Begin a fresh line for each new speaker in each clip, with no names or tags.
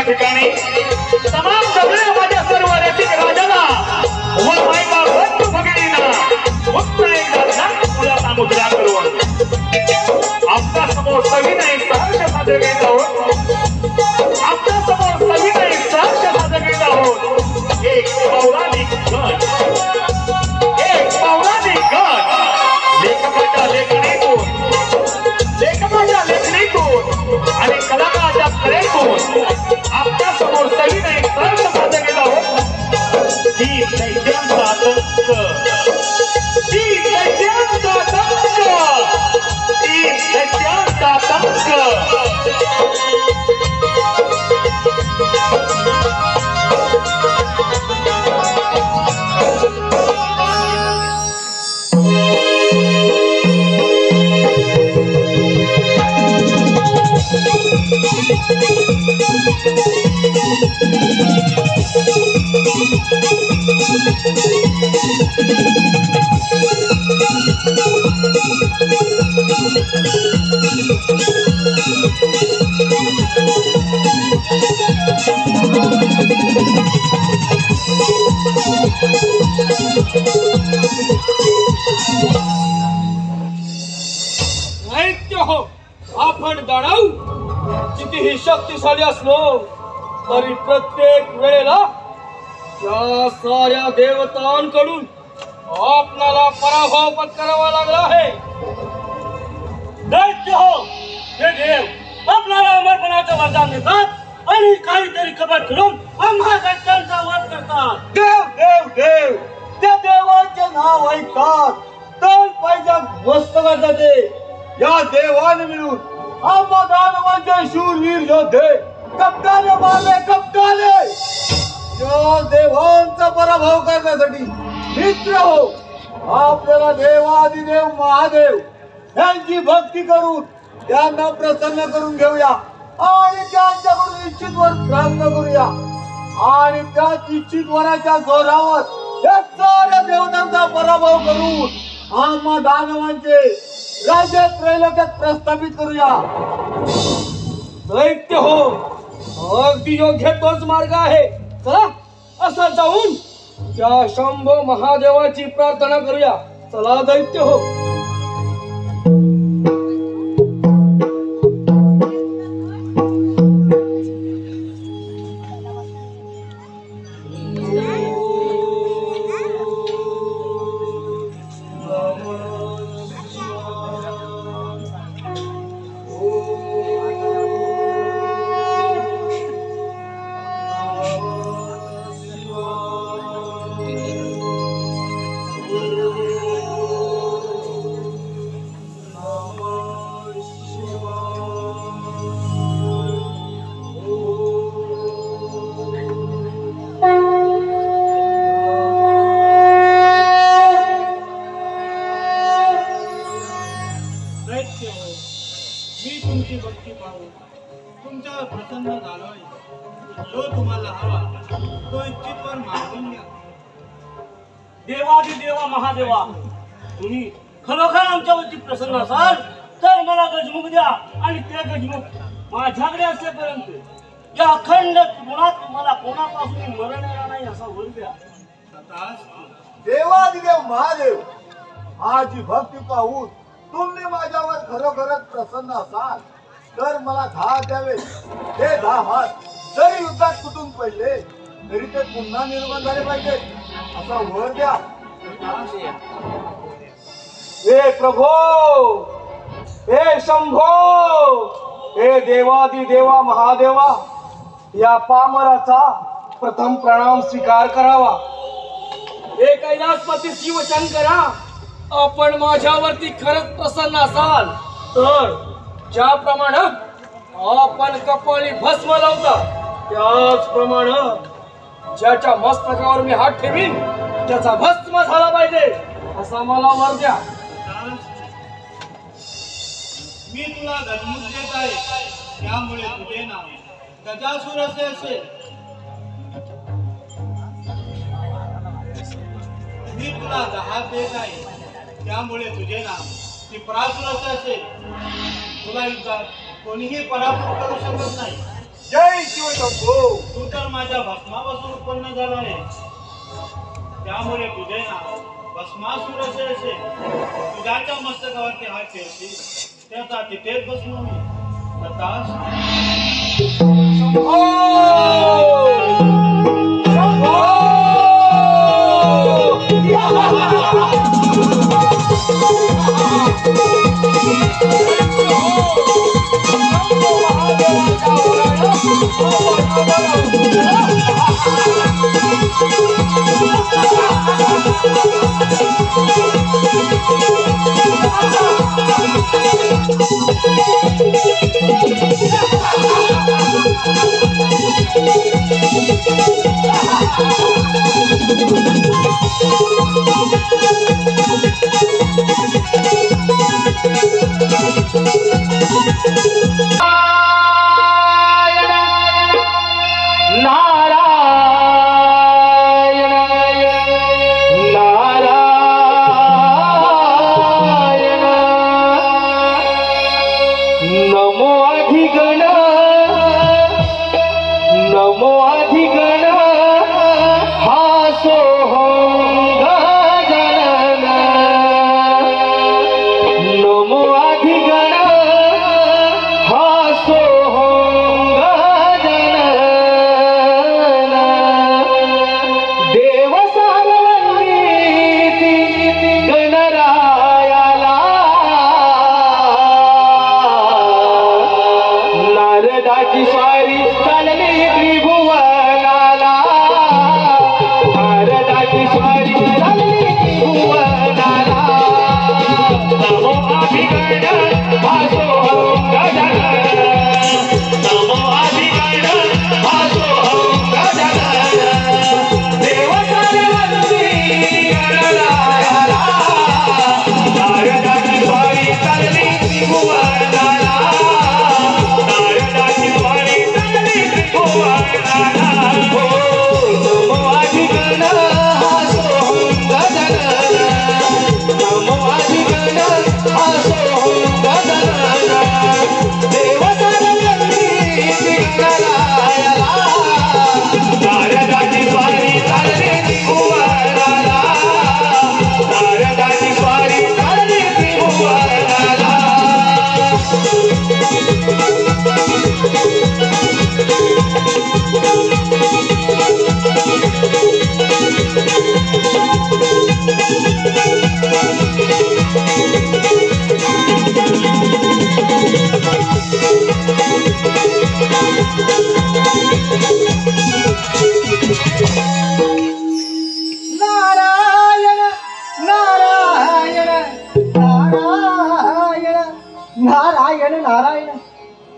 ठिकाणी तमाम सगळे माझ्या सर्व रसिक राजाला व मायका बंधू भगिनींना फक्त एकदा मुलाचा मुद्रा करून आपल्या समोर सविनय सहर्ष सादर करीत आहोत. आपल्या समोर सविनय सहर्ष सादर करीत आहोत. एक पौराणिक गण लेखकाच्या लेखणीतून आणि कलाकाराच्या कलेतून आपल्या समोर सविनय सहर्ष सादर करीत आहोत. ही दैत्यांचा आतंक, ही दैत्यांचा आतंक, ही दैत्यांचा आतंक.
आपण दानव कितीही शक्तिशाली असलो तरी प्रत्येक वेळेला त्या साऱ्या देवतांकडून आपणाला पराभव पत्करावा लागला आहे. दैत्य हो, हे देव आपल्याला अमरपणाचं वरदान देतात आणि काहीतरी कपट करून आम्हा दैत्यांचा वध करतात.
देव देव देव त्या देवाचे नाव ऐकतात तर पाहिजे मस्तकात जाते. या देवाने मिळून आम्हा दानवांचे शूरवीर योद्धे कप्ताने मारले, कप्ताने. या देवांचा पराभव करण्यासाठी मित्र हो, आपल्याला देवादिदेव महादेव यांची भक्ती करून त्यांना प्रसन्न करून घेऊया आणि त्यांच्याकडून इच्छित वर प्राप्त करूया आणि त्या इच्छित वराच्या जोरावर या साऱ्या देवतांचा पराभव करून आम्हा दानवांचे राज्य त्रैलोक्यात प्रस्थापित करूया.
दैत्य हो, अगदी योग्य तोच मार्ग आहे. चला असं जाऊन त्या शंभो महादेवाची प्रार्थना करूया. चला दैत्य हो.
मी तुमची भक्ती पाहून तुमच्यावर प्रसन्न झालोय. जो तुम्हाला हवा तो इच्छितवर मागून घ्या.
देवादिदेवा महादेवा, तुम्ही खरोखर आमच्यावरती प्रसन्न असाल तर मला गजमुख द्या आणि ते गजमुख माझ्याकडे असेपर्यंत या अखंड गुणात तुम्हाला कोणापासून मरण येणार नाही असा वर द्या.
देवादिदेव महादेव, माझी भक्ती पाहून तुम्ही माझ्यावर खरोखरच प्रसन्न असाल तर मला 10 द्यावे. हे 10 हात जरी युद्धात तुटून पडले तरी ते पुन्हा निर्माण झाले पाहिजे असा वर द्या.
हे प्रभो, हे शंभो, हे देवादिदेवा महादेवा, या पामराचा प्रथम प्रणाम स्वीकार करावा. हे कैलासपती शिवशंकरा, आपण माझ्यावरती खरंच प्रसन्न असाल तर ज्याप्रमाणे आपण कपाळी भस्म लावता त्याचप्रमाणे ज्याच्या मस्तकावर मी हात ठेवीन त्याचा भस्म झाला पाहिजे असा मला वर द्या.
मी तुला गजमुख देत आहे, त्यामुळे तुझे नाव गजासूर असे असेल. मी तुला 10 देत आहे, त्यामुळे तुझे नाव त्रिपुरासूर असे असेल. तुला युद्धात कोणीही पराभूत करू शकत नाही.
जय शिवशंभो.
तू तर माझ्या भस्मापासून उत्पन्न झाला आहे, त्यामुळे तुझे नाव भस्मासूर असे असेल. तुझ्याच्या मस्तकावरती हात ठेवशील त्याचा तिथेच बसलो मी.
शंभो शंभो.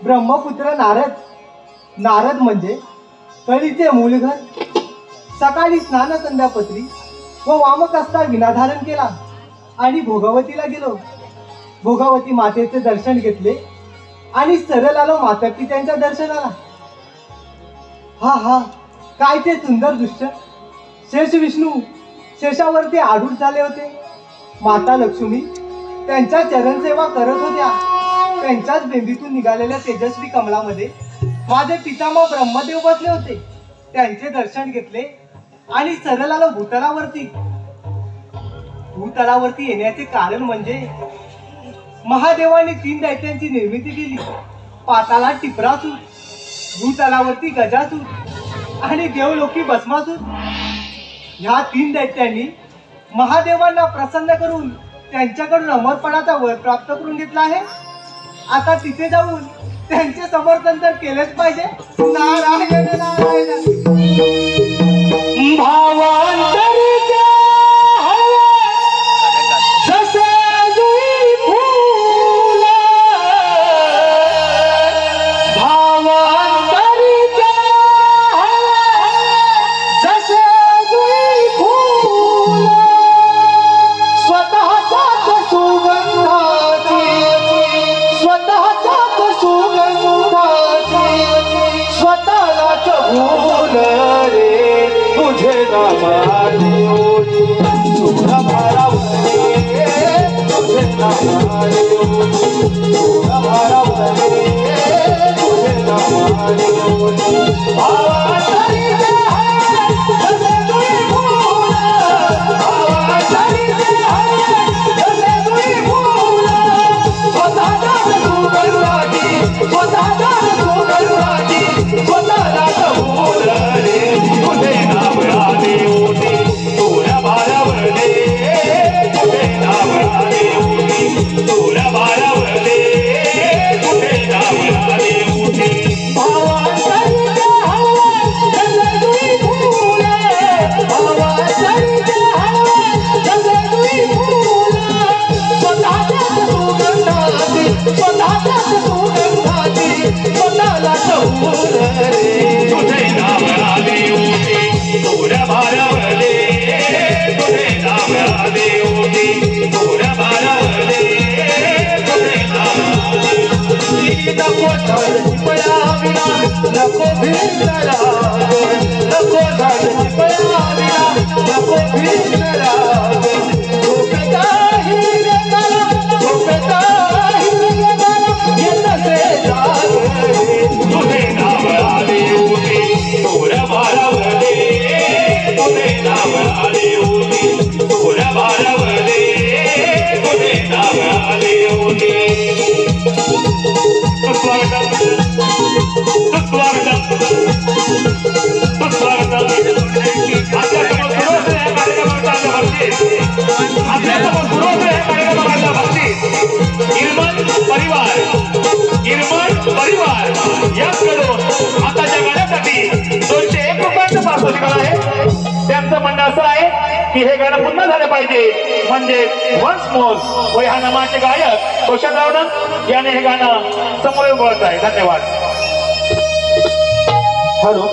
ब्रह्मपुत्र नारद. नारद म्हणजे कळीचे मूलघर. सकाळी स्नान संध्यापत्री व वामकस्ता विनाधारण केला आणि भोगवतीला गेलो. भोगवती मातेचे दर्शन घेतले आणि सरळ आलो माता पित्यांच्या दर्शनाला. हा हा, काय ते सुंदर दृश्य. शेष विष्णू शेषावरती आरूढ झाले होते. माता लक्ष्मी त्यांच्या चरणसेवा करत होत्या. त्यांच्याच बेंबीतून निघालेल्या तेजस्वी कमलामध्ये माझे पितामह ब्रह्मदेव बसले होते. त्यांचे दर्शन घेतले आणि सरळ आलो भूतलावरती. भूतलावरती येण्याचे कारण म्हणजे महादेवाने 3 दैत्यांची निर्मिती केली. पाताला टिपरासूर, भूतलावरती गजासूर आणि देवलोकी भस्मासूर. ह्या 3 दैत्यांनी महादेवांना प्रसन्न करून त्यांच्याकडून अमरपणाचा वर प्राप्त करून घेतला आहे. आता तिथे जाऊन त्यांचे समर्थन तर केलेच पाहिजे. नारायण नारायण. भावांतरच्या जसे जुई फूल, भावांतरच्या जसे जुई फूल, स्वतःचाच सुगंधाची, स्वतःचाच सुगंधाची, स्वतःलाच भूल रे तुझे नामाने ओढी. तुझा भारावले तुझे नामाने ओढी, तुझा भारावले तुझे नामाने ओढी.
त्यांचं म्हणणं असं आहे की हे गाणं पुन्हा झालं पाहिजे म्हणजे वन्स मोर व ह्या नामाचे गायक कौशल रावणन याने हे गाणं समोर बोलत आहे. धन्यवाद.
हॅलो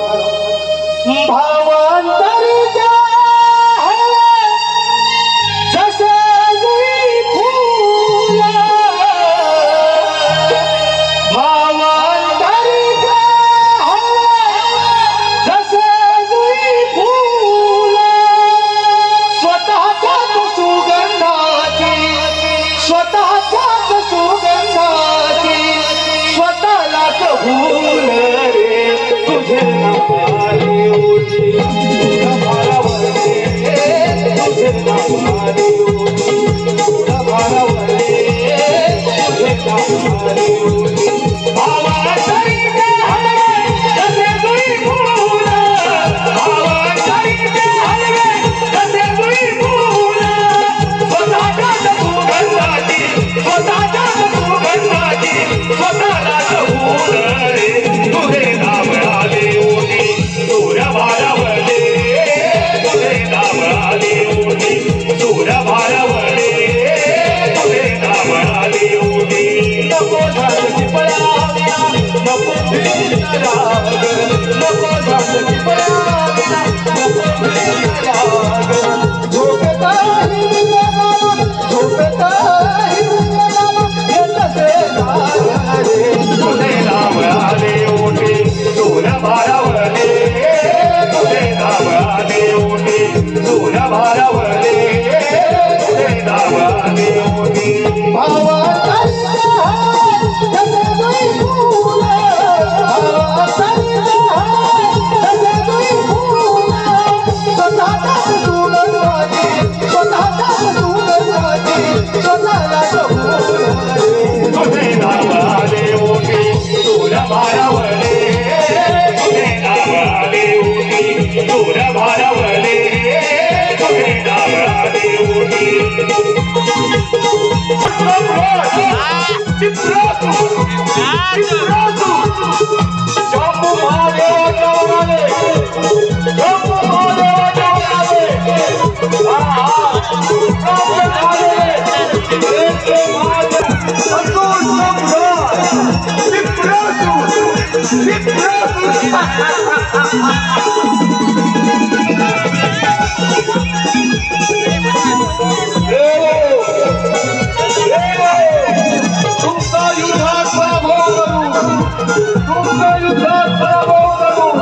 तुमचा युद्धात पराभव करू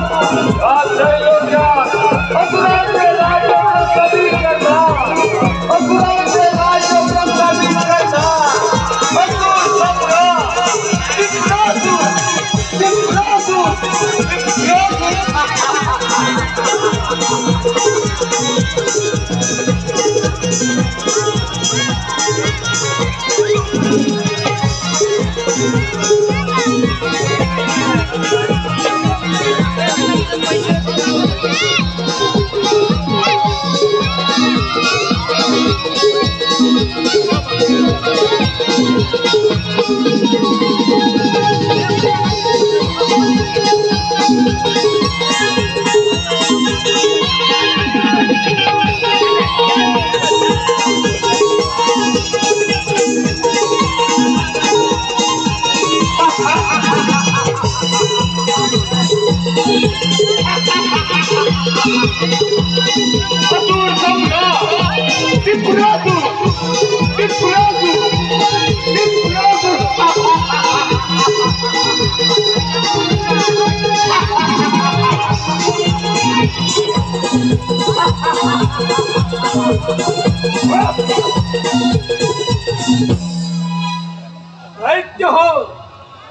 दैत्य हो,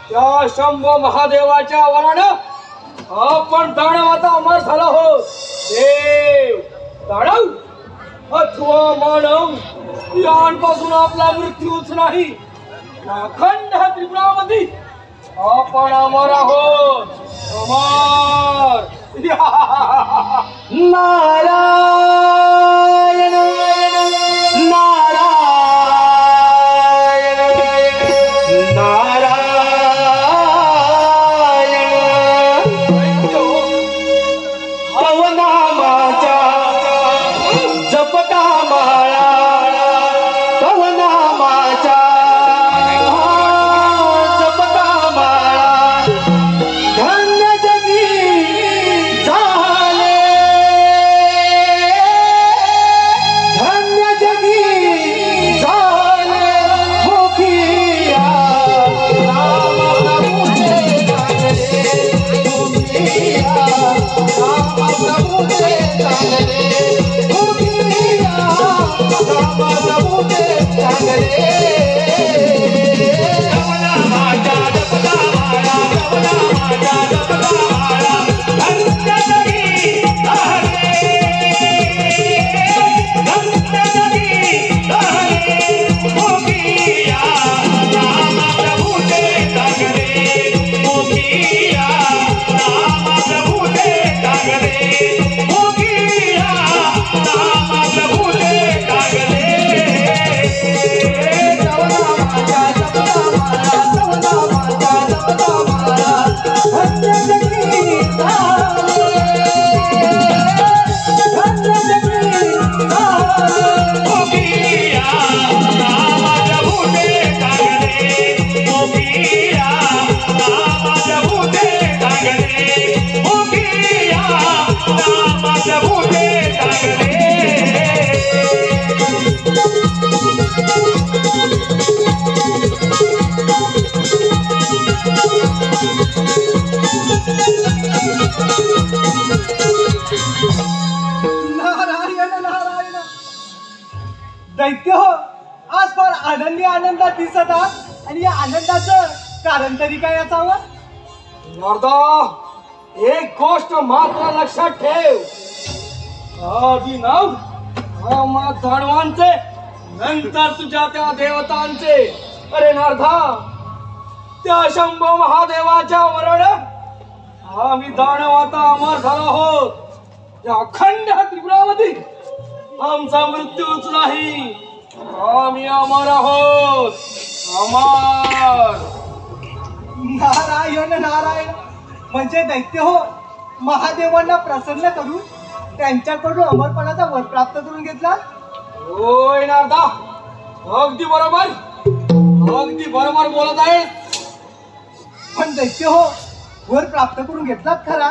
त्या शंभो महादेवाच्या वरानं आपण दानवाचा अमर झाला हो. देव दानव अथवा मानव यांपासून आपला मृत्यूच नाही, अखंड त्रिपुरामध्ये आपण अमर आहोत. अमर नारायण नारायण
दैत्य हो, आज फार आनंदी आनंदात दिसत आहात आणि या आनंदाचं कारण तरी काय असावं?
नारदा, एक गोष्ट मात्र लक्षात ठेव. आधी नाव दानवांचे, नंतर तुझ्या त्या देवतांचे. अरे नारदा, त्या शंभो महादेवाच्या वरण आम्ही दानवाचा अमर झालो आहोत. या अखंड त्रिपुरामध्ये आमचा मृत्यूच नाही, आम्ही अमर आहोत. अमर.
नारायण नारायण. म्हणजे दैत्य हो, महादेवांना प्रसन्न करून त्यांच्याकडून अमरपणाचा वर प्राप्त करून घेतला.
होय नारदा, अगदी बरोबर, अगदी बरोबर बोलत आहे.
पण दैत्य हो, वर प्राप्त करून घेतलात खरा,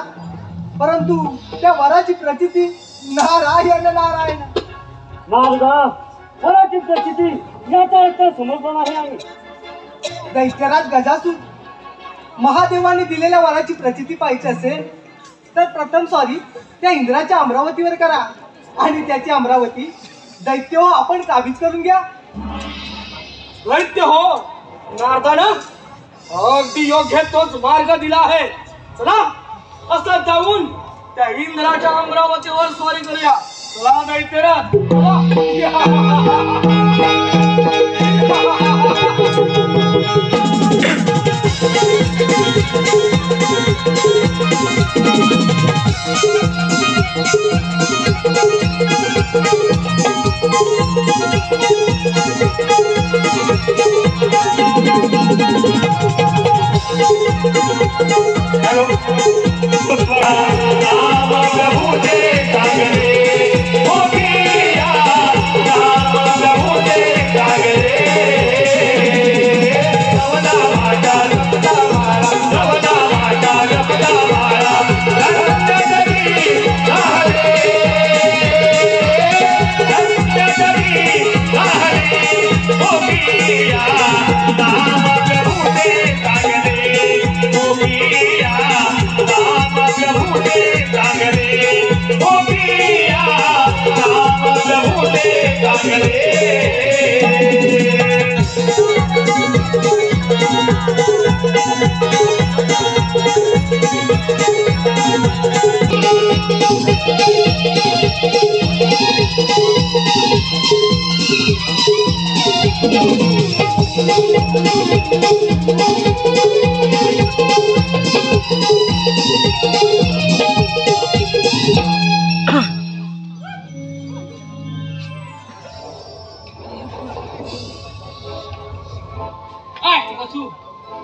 परंतु त्या वराची प्रचिती नारायण नारायण.
नारदा, वराची प्रचिती याचा एक समर्पण आहे. आम्ही
दैत्यराज गजासूर, महादेवाने दिलेल्या वराची प्रचिती पाहिजे असेल तर प्रथम त्या इंद्राच्या अमरावतीवर करा आणि त्याची अमरावती दैत्य हो आपण काबीज करून घ्या.
दैत्य हो, नारदानं अगदी योग्य तोच मार्ग दिला आहे. चला असं जाऊन त्या इंद्राच्या अमरावतीवर स्वारी करूया. चला दैत्यराज, चला.
राम प्रभु ते चांगले गोपिया राम प्रभु ते चांगले गोपिया राम प्रभु ते चांगले
वसु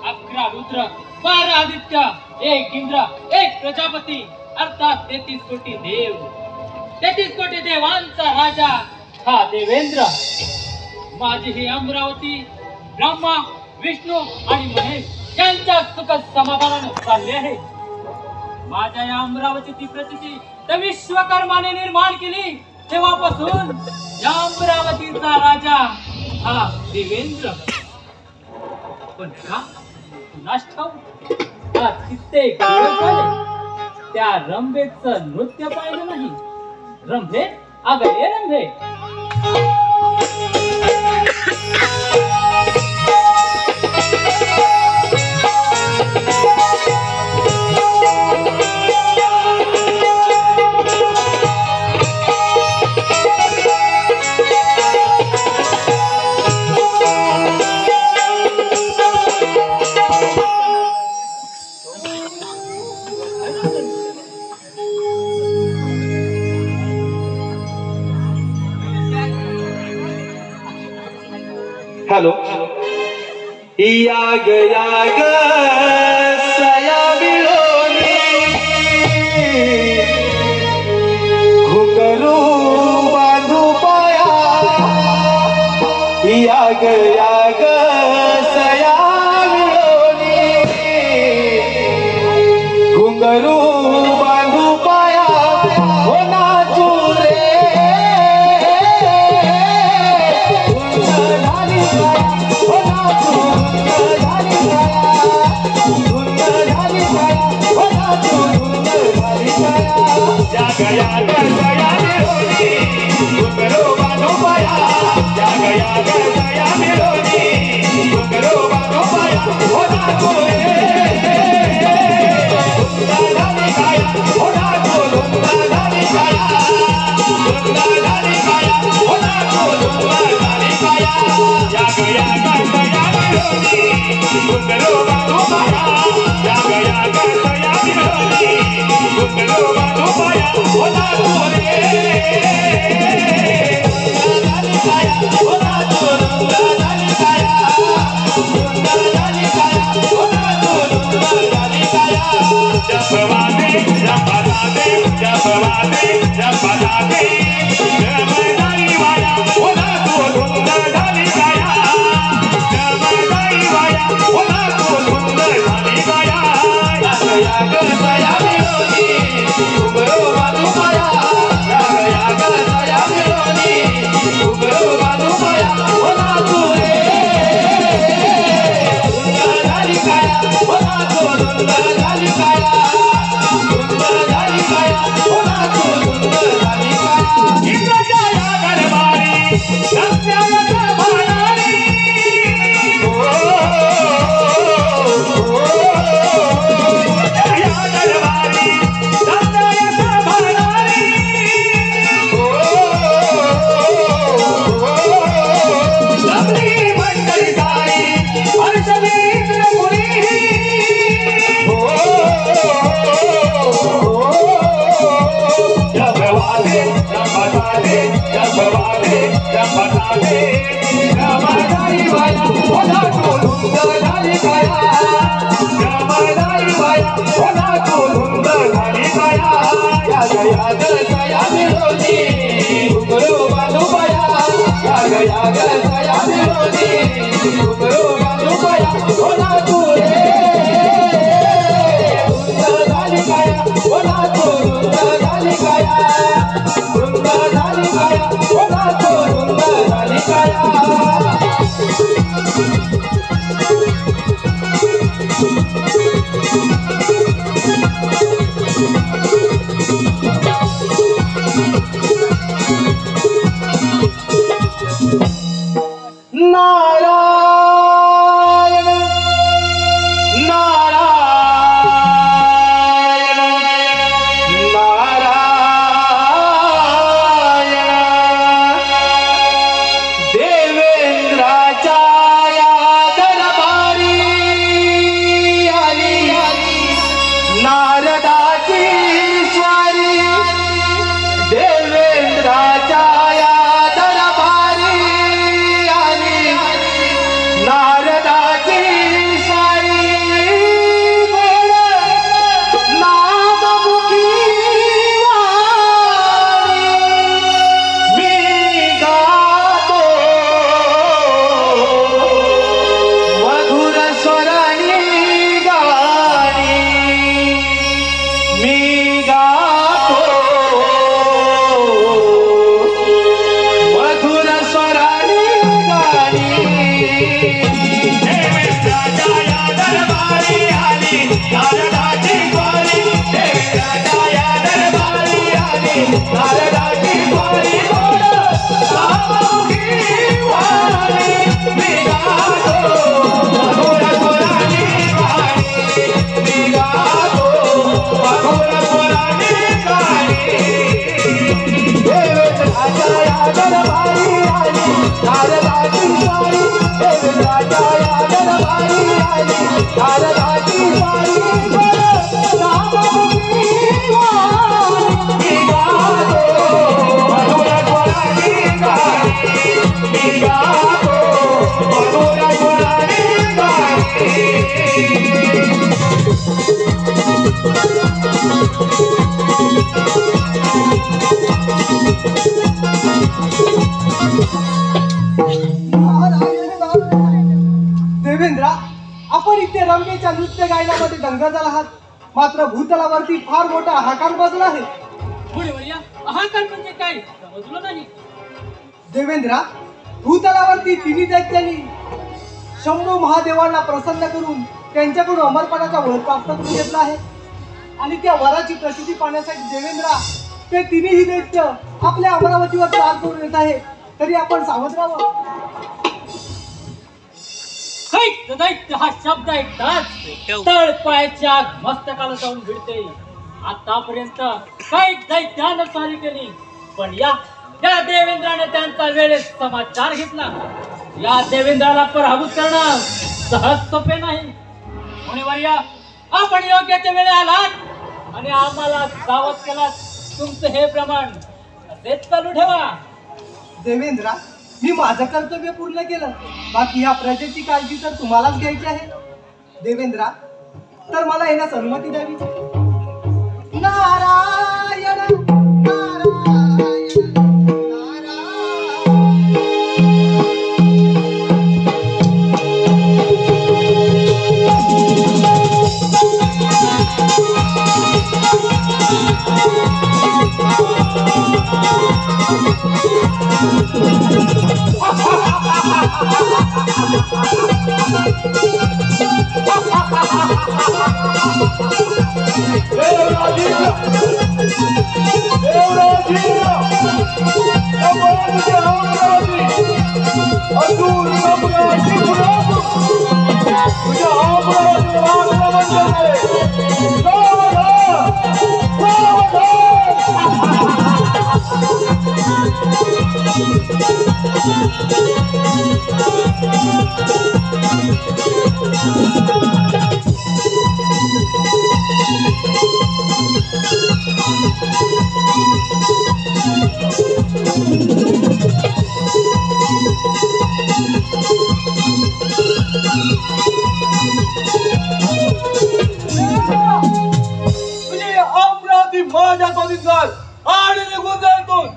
11 रुद्र 12 आदित्य 1 इंद्र 1 प्रजापती अर्थात 33 कोटी देव 33 कोटी देवांचा राजा हा देवेंद्र माझी ही अमरावती ब्रह्मा विष्णू आणि महेश यांच्या सुख समाधानाने चालले आहे माझ्या या अमरावतीची प्रचिती तर विश्वकर्माने निर्माण केली तेव्हापासून या अमरावतीचा राजा हा देवेंद्र पण का कुणास ठाऊक आज कित्येक दिवस झाले त्या रंभेचं नृत्य पाहिलं नाही रंभे अगं ये रंभे
हॅलो याग याग सया मिळोनी घुंगरू बांधू पाया याग याग सया मिळोनी घुंगरू बांधू पाया हो नाचू रे
देवेंद्रा, आपण इथे रंगेच्या नृत्य गायनामध्ये दंगल आहात, मात्र भूतलावरती फार मोठा हाहाकार बसला आहे.
मुनिवर्या, हाहाकार म्हणजे काय समजलं नाही.
देवेंद्रा, भूतलावरती तिन्ही दैत्यांनी शंभू महादेवांना प्रसन्न करून त्यांच्याकडून अमरपणाचा वळ प्राप्त करून घेतला आहे. आणि त्या वराची प्रसिद्धी पाहण्यासाठी देवेंद्रा, ते तिन्ही दैत्य आपल्या अमरावतीवर चाल करून येत आहे. तरी आपण सावध राहावं.
दैत्य हा शब्द ऐकताच तळ पायाच्या मस्तकाला जाऊन भिडते. आतापर्यंत काही दैत्यानं स्वारी केली, पण या देवेंद्राने त्यांचा वेळेत समाचार घेतला. या देवेंद्राला पराभूत करणं सहज सोपे नाही. मुनिवर्या, आपण योग्य त्या वेळे आलात आणि आम्हाला सावध केलात. तुमचं हे प्रमाण असेच चालू ठेवा.
देवेंद्रा, मी माझं कर्तव्य पूर्ण केलं. बाकी ह्या प्रजेची काळजी तर तुम्हालाच घ्यायची आहे. देवेंद्रा, तर मला येण्यास अनुमती द्यावी. नारायण नारायण
अमरावती माझ्या स्वाधीन कर आणि निघून जायतून.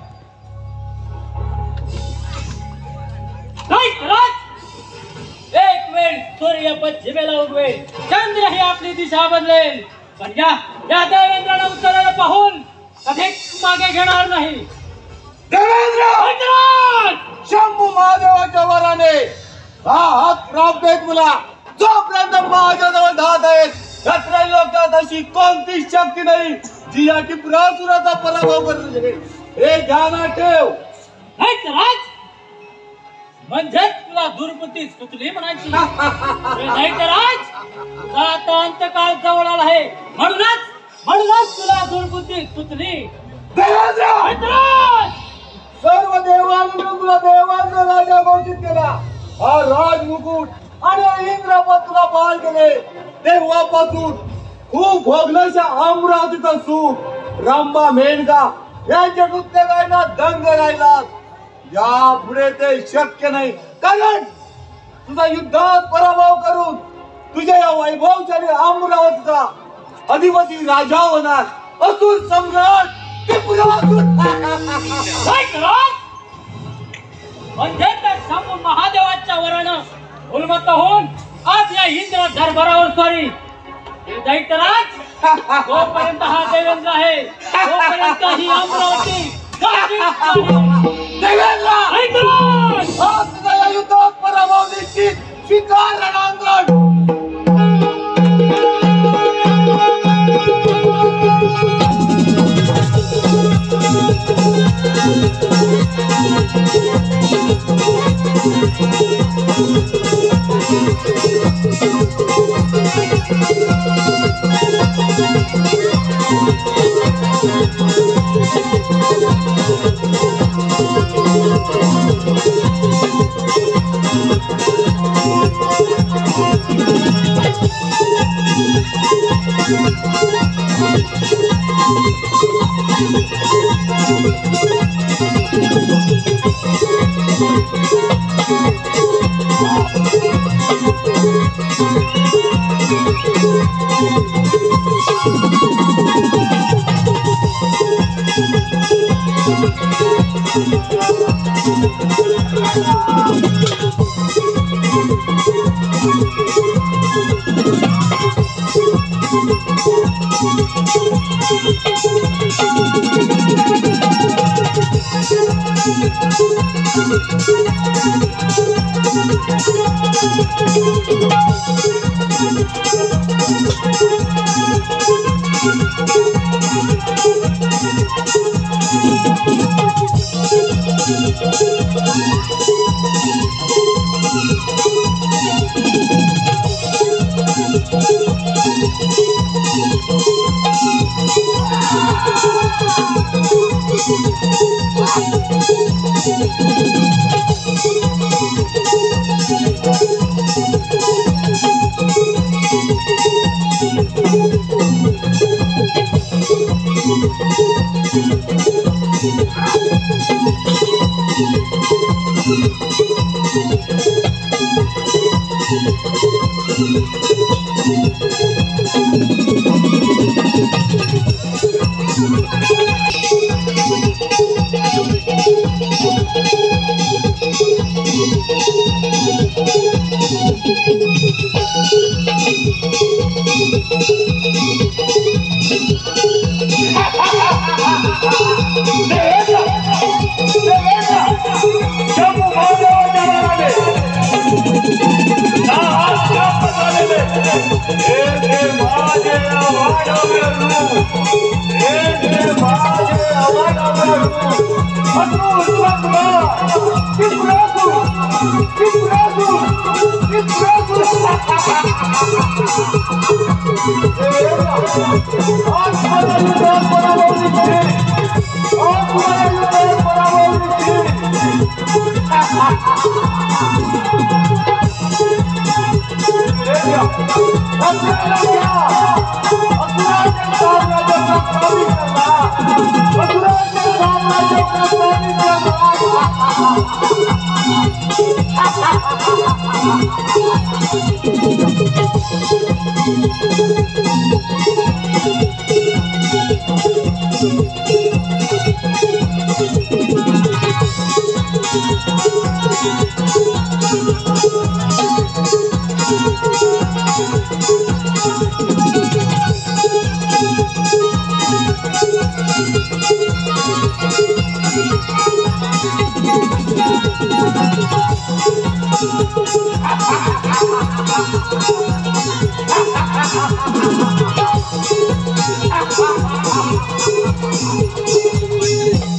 एक वेळ सूर्य पश्चिमेला उगवेल, चंद्र ही आपली दिशा बदलेल, पण या देवेंद्राला उत्तराला पाहून कधीच मागे घेणार नाही.
देवेंद्र, शंभू महादेवाच्या वराने हा हात प्राप्त आहेत मला. जोपर्यंत माझ्याजवळ धात आहेत, यात्रा लोकात अशी कोणतीच शक्ती नाही जी या टिपरासुराचा पराभव करू शकेल. हे ध्यानात ठेव.
म्हणजे तुला दुर्बुद्धी सुचली म्हणायची. तुझा आता अंतकाळ जवळ आला आहे, म्हणूनच तुला दुर्बुद्धी सुचली.
देवेंद्र, सर्व देवांनी तुला देवांचा राजा घोषित केला. हा राजमुकुट आणि इंद्रपद तुला बहाल केले. तेव्हापासून खूप भोगल्याच्या अमरावतीचं सुख रंभा मेनका यांच्या नृत्य गायनात दंग राहिला. यापुढे ते शक्य नाही, कारण तुझा युद्धात पराभव करून तुझ्या या वैभवशाली अमरावतीचा अधिपती राजा होणार असुर सम्राट टिपूरासुर.
म्हणजे त्या शंभू महादेवाच्या वरानं उन्मत्त होऊन आज या इंद्र दरबारावर स्वारी. दैत्यराज, तोपर्यंत हा देवेंद्र आहे, तोपर्यंत ही अमरावती
देवेंद्र, आज तुझा या युद्धात पराभव निश्चित. स्वीकार रणांगण.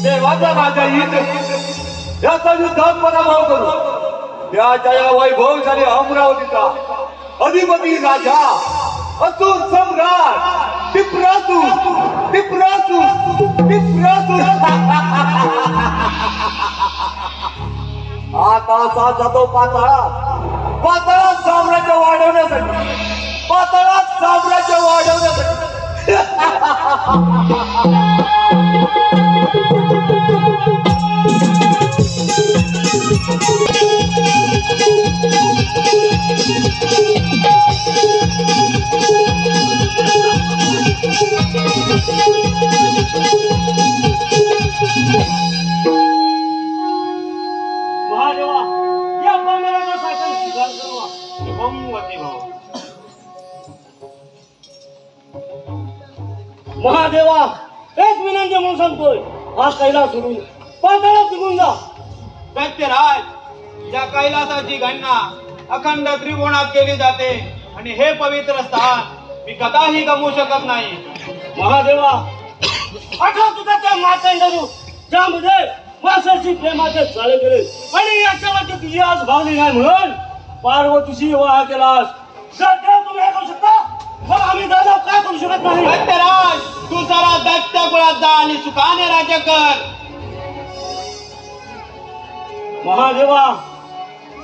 देवाचा राजा येईल याचा युद्धात पराभव करू त्याच्या या वैभवशाली अमरावतीचा अधिपती राजा असुर सम्राट टिपरासुर टिपरासुर टिपरासुर आता असा जातो पाताळात पाताळात साम्राज्य वाढवण्यासाठी पाताळात साम्राज्य वाढवण्यासाठी
महादेवा या पामेराचा साखर स्वीकार करावा.
भगवती भाव
महादेवा एक विनंती म्हणून सांगतोय हा कैलास सोडून पाताळात निघून जा.
सत्यराज या कैलासाची गणना अखंड त्रिकोणात केली जाते आणि हे पवित्र स्थान मी कदाही गमवू शकत नाही.
महादेवा आठवत त्या मातंडरू ज्यामध्ये मासाची प्रेमाचे चाळे केले आणि याच्यावरती तुझी आज भावली नाही म्हणून पार्वतीशी विवाह केलास. सध्या तुम्ही हे करू शकता मग आम्ही दादा काय करू शकत नाही.
सत्यराज तू जरा दैत्य कुळात जा आणि सुखाने राज्य कर.
महादेवा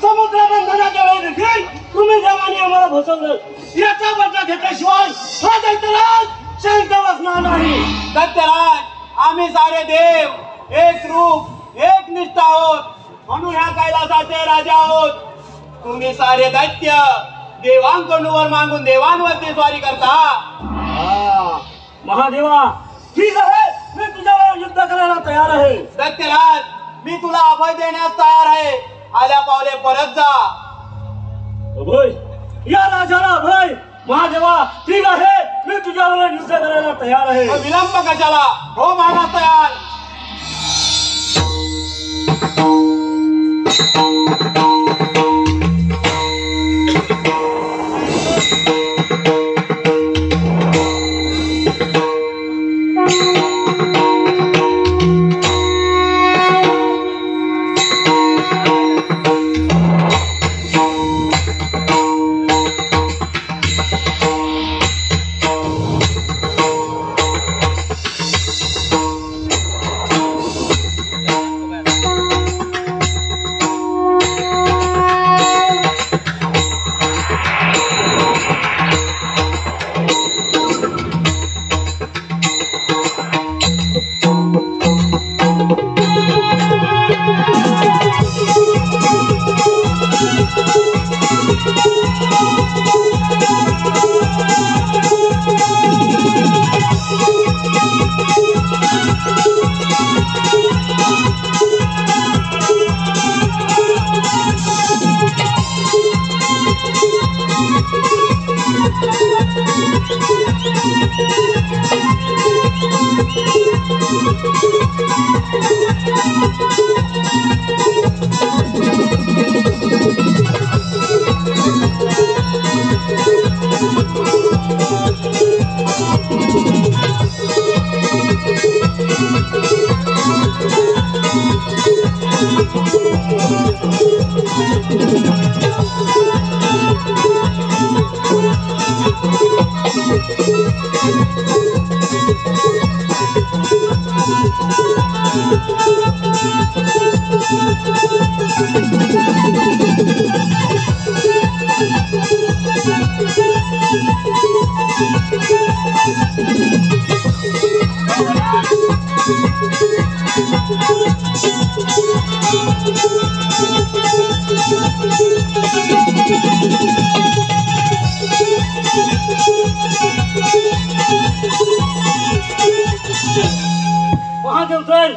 समुद्र बंधनाच्या वेळी देखील तुम्ही जमाने आम्हाला फसवलं. याचा बदला घेतल्याशिवाय हा दैत्यराज शांत बसणार नाही.
सत्यराज, आम्ही सारे देव एक रूप एक निष्ठा आहोत, म्हणून ह्या कैलासाचे राजा आहोत. तुम्ही सारे दैत्य देवांकडून वर मागून देवांवरती स्वारी करता.
महादेवा, ठीक आहे, मी तुझ्यावर युद्ध करायला तयार आहे.
सत्यराज, मी तुला अभय देण्यास तयार आहे. आल्या पावले परत जा.
अभय, या राजाला अभय. महादेवा, ठीक आहे, मी तुझ्यावर युद्ध करायला तयार आहे.
मग विलंब कशाला? हो महाराज तयार.
महादेव तर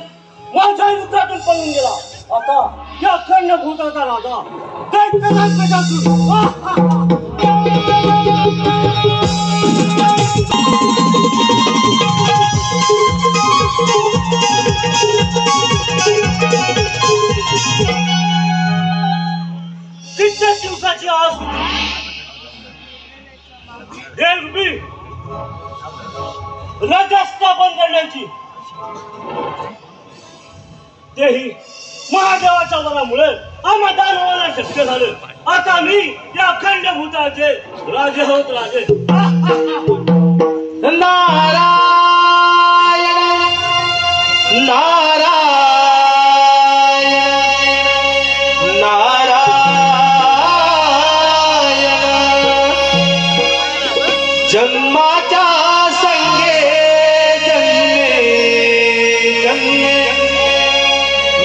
माझ्या युद्धातून पळून गेला. आता या अखंड भूताचा राजा दैत्यराज गजासूर. कित्येक दिवसाची आस होती. देवरूपी राजा स्थापन करण्याची, तेही महादेवाच्या वरामुळे आम्हा दानवाला शक्य झालं. आता मी या अखंड भूताचे राजे होत राजे.
नारायण नारायण नारायण जन्माच्या संगे जन्मे जन्मे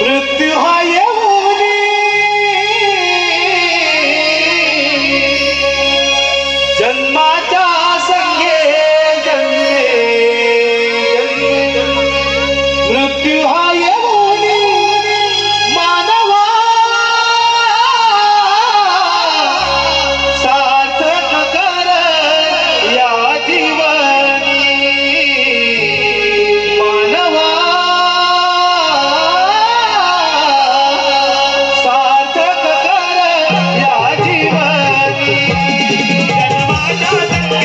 मृत्यू हा येऊनी जन्माच्या संगे जन्मे जन्मे मृत्यू हा येऊनी मानवा सार्थक कर या जीवनी मानवा सार्थक कर या जीवनी जन्माच्या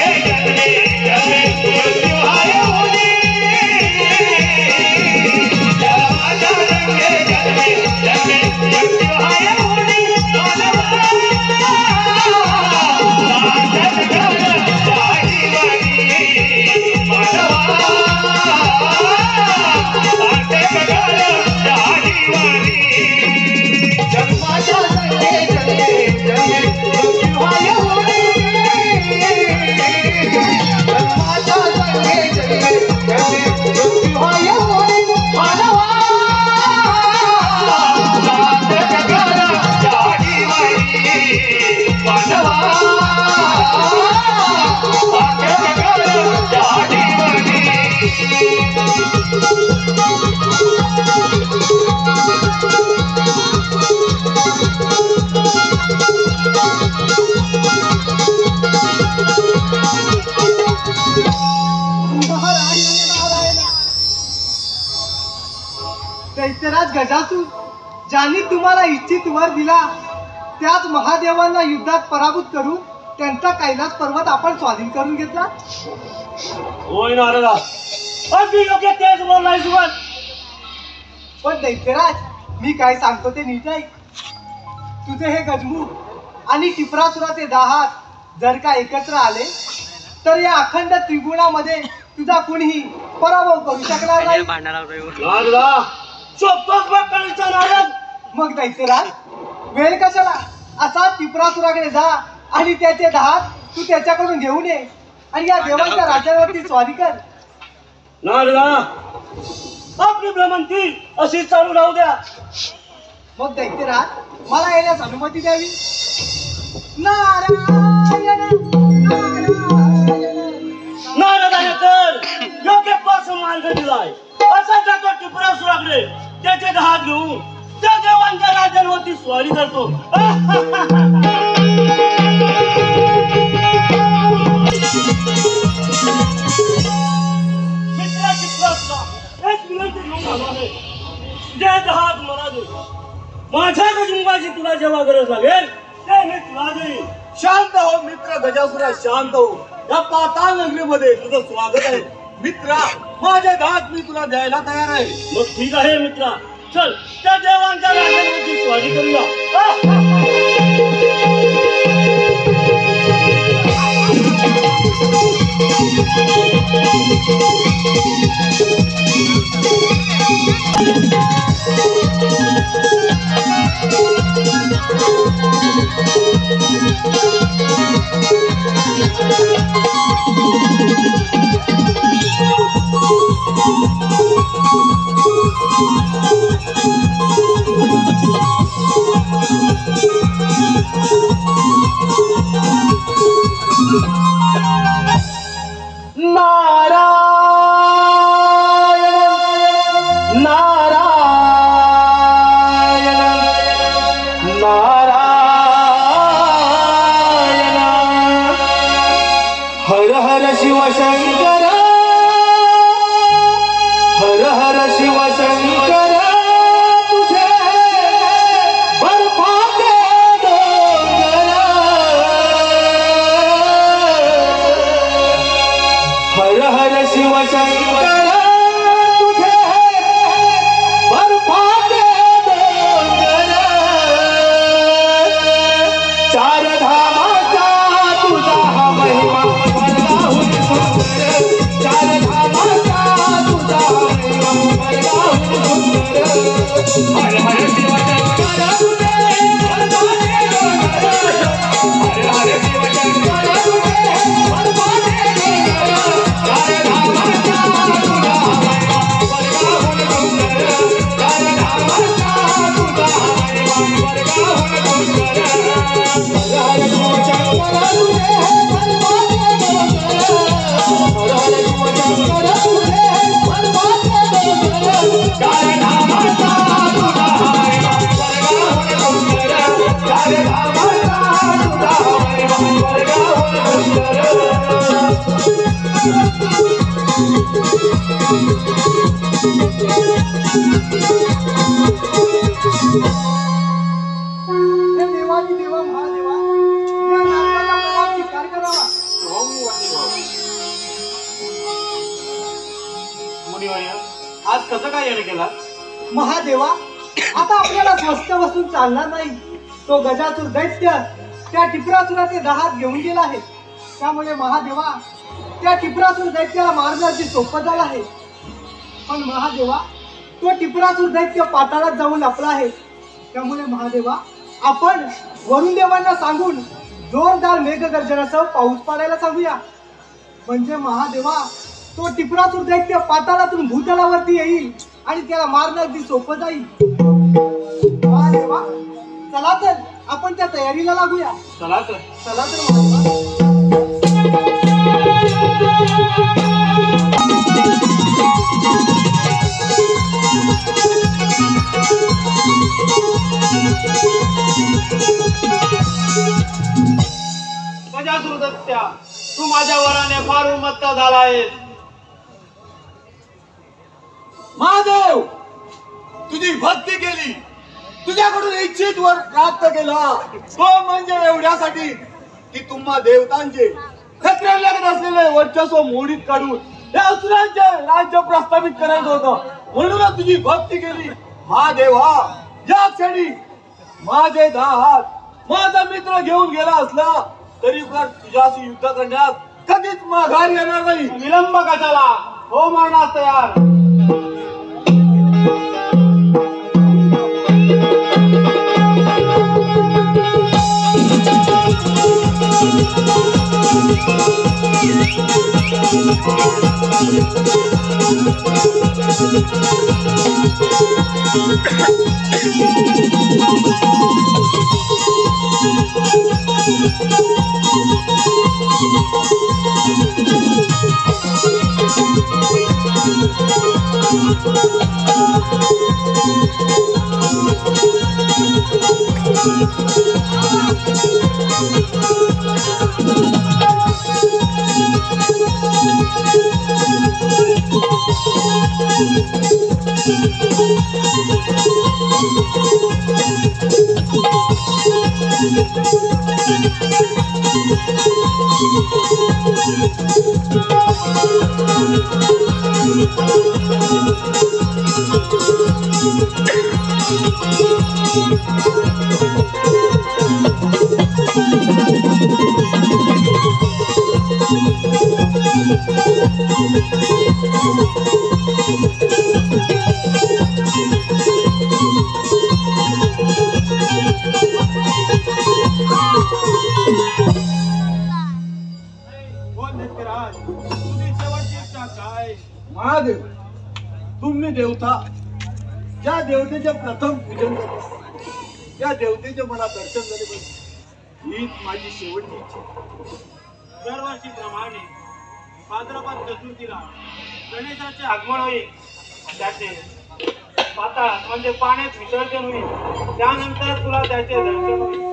दैत्यराज गजासूर ज्यांनी तुम्हाला इच्छित वर दिला त्याच महादेवांना युद्धात पराभूत करून त्यांचा कैलास पर्वत आपण स्वाधीन करून घेतला.
होय नारदा, अगदी योग्य तेच बोललाय सुगत.
पण दैत्यराज मी काय सांगतो ते नीट ऐक. तुझे हे गजमुख आणि टिपरासुराचे 10 हात जर का एकत्र आले तर या अखंड त्रिगुणामध्ये तुझा कुणीही पराभव करू शकणार नाही.
नारदा, चोपतोच बघ कळीचा नारद.
मग दैत्यराज वेळ कशाला, असा टिपरासुराकडे जा आणि त्याचे 10 हात तू त्याच्याकडून घेऊन ये आणि या देवांच्या राज्यावरती स्वारी कर.
नारदा, आपली भ्रमंती अशी चालू राहू द्या.
मग दैत्यराज मला येण्यास अनुमती द्यावी. नारायण
नारदाने तर योग्य पासून मार्ग दिलाय. असा जातो टिपरासुराकडे त्याचे 10 हात घेऊन त्या देवांच्या राज्यांवरती स्वारी करतो. मित्रा टिपरासुरा, एक विनंती घेऊन आलो आहे. जे 10 हात मला दे. माझ्या गजमुखाची तुला जेव्हा गरज लागेल ते मी तुला देईन.
शांत हो मित्र गजासुरा, शांत हो. या पाताळ नगरीमध्ये तुझं स्वागत आहे. मित्रा, माझ्या 10 हात मी तुला द्यायला तयार आहे.
मग ठीक आहे मित्रा, चल त्या देवांच्या राज्यांवरती स्वारी करूया.
हर हर शिव शंकर, हर हर शिव शंकर, तुझे बर्फाचे डोंगर. हर हर शिव शंकर, तुझे बर्फाचे डोंगर. चार धामाचा तुझा हा महिमा वर्गाहून सुंदर. चार धामाचा तुझा महिमा वर्गाहून सुंदर. हर हर शिव शंकर, तुझे बर्फाचे डोंगर. हर हर शिव शंकर, तुझे बर्फाचे डोंगर. चार धामाचा तुझा महिमा वर्गाहून सुंदर. चार धामाचा तुझा महिमा वर्गाहून सुंदर. हर हर शिव शंकर, तुझे बर्फाचे डोंगर. हर हर शिव शंकर, तुझे बर्फाचे डोंगर. चार धामाचा तुझा महिमा वर्गाहून सुंदर. चार धामाचा तुझा महिमा वर्गाहून
हे देवानी देवा महादेवा, या नागाचा प्रभाव स्वीकार करावा.
मुनिवर्य, आज कसं काय येणे केला?
महादेवा, आता आपल्याला स्वस्त बसून चालणार नाही. तो गजासूर दैत्य त्या टिपरासुराचे 10 हात घेऊन गेला आहे. त्यामुळे महादेवा, त्या टिपरासूर दैत्याला मारणं अगदी सोपं झालं आहे. पण महादेवा, तो टिपरासूर दैत्य पाताळात जाऊन लपला आहे. त्यामुळे महादेवा, आपण वरुण देवांना सांगून जोरदार मेघगर्जनासह पाऊस पाडायला सांगूया. म्हणजे महादेवा, तो टिपरासूर दैत्य पाताळातून भूतलावरती येईल आणि त्याला मारणं अगदी सोपं जाईल. महादेवा, चला तर आपण त्या तयारीला लागूया.
चला तर.
चला तर महादेवा.
गजासूर दत्त्या, तू माझ्या वराने फार उन्मत्त झाला आहेस.
महादेव, तुझी भक्ती केली, तुझ्याकडून इच्छित वर प्राप्त केला, तो म्हणजे एवढ्यासाठी की तुम्हा देवतांचे क्षत्रियांकडे असलेले वर्चस्व मोडीत काढून या असुरांचे राज्य प्रस्थापित करायचं होतं, म्हणूनच तुझी भक्ती केली. महादेवा, या क्षणी माझे 10 हात माझा मित्र घेऊन गेला असला तरी पण तुझ्याशी युद्ध करण्यास कधीच माघार येणार नाही.
विलंब कशाला, हो मरणास तयार.
महादेव, तुम्ही देवता ज्या देवतेचे प्रथम पूजन करता त्या देवतेचे मला दर्शन झाले पाहिजे, हीच माझी शेवटची इच्छा.
दरवर्षीप्रमाणे भाद्रपद चतुर्थीला गणेशाचे आगमन होईल. त्याचे पाता म्हणजे पाण्यात विसर्जन होईल. त्यानंतर तुला त्याचे दर्शन होईल.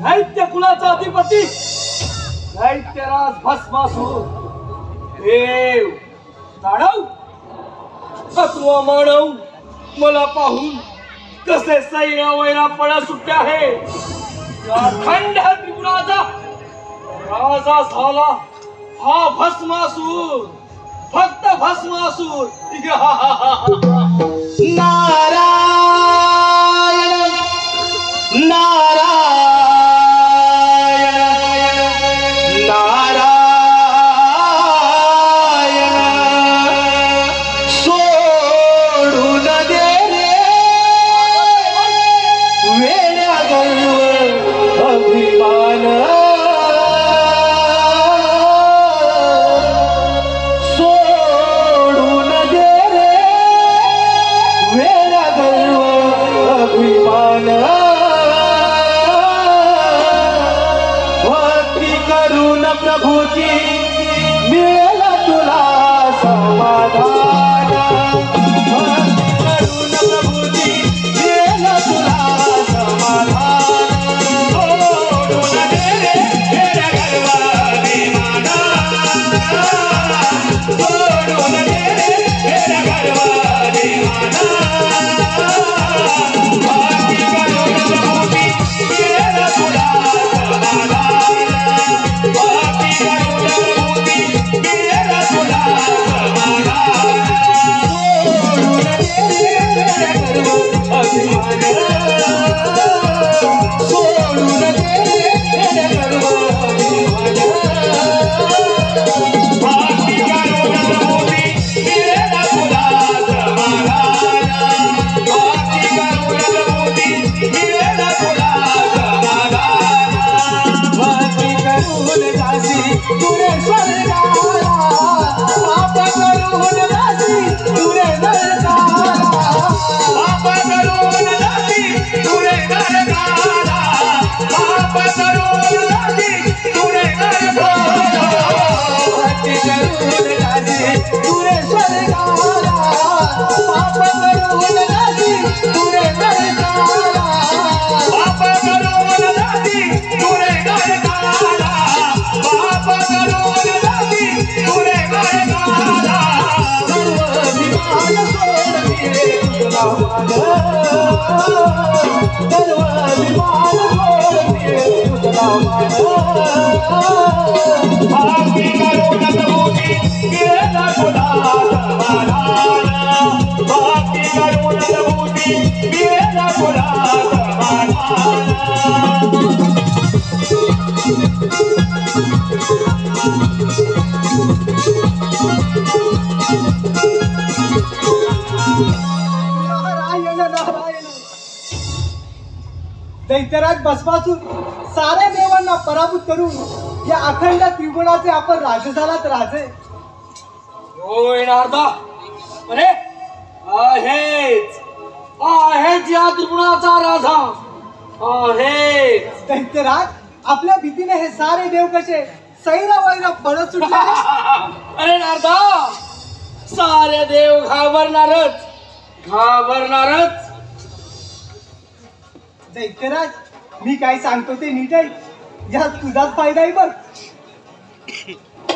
दैत्य कुलाचा अधिपती दैत्यराज भस्मासूर देव दानव तत्व मानव मला पाहून कसे सैन्य वैरा पळा सुटले आहे. अखंड त्रिपुराचा राजा झाला हा भस्मासूर, फक्त भस्मासूर. नारायण नारायण प्रभूची मिळेल तुला समाधान. करुण प्रभूची मिळेल तुला समाधान. सोडून दे रे वेड्या गर्वाने माना, सोडून दे रे वेड्या गर्वाने माना. भक्ती करुण प्रभूची मिळेल तुला समाधान. भक्ती करुण प्रभूची मिळेल तुला समाधान.
दैत्यराज भस्मासूर साऱ्या देवांना पराभूत करून या अखंड त्रिगुणाचे आपण राजे झालात राजे.
होय नारदा, अरे आहेच आहेच या त्रिगुणाचा राजा आहेच.
दैत्यराज, आपल्या भीतीने हे सारे देव कसे सैरा वैरा पळत सुटले.
अरे नारदा, सारे देव घाबरणारच घाबरणारच.
दैत्यराज, मी काय सांगतो ते नीट आहे, यात तुझाच फायदा आहे बघ.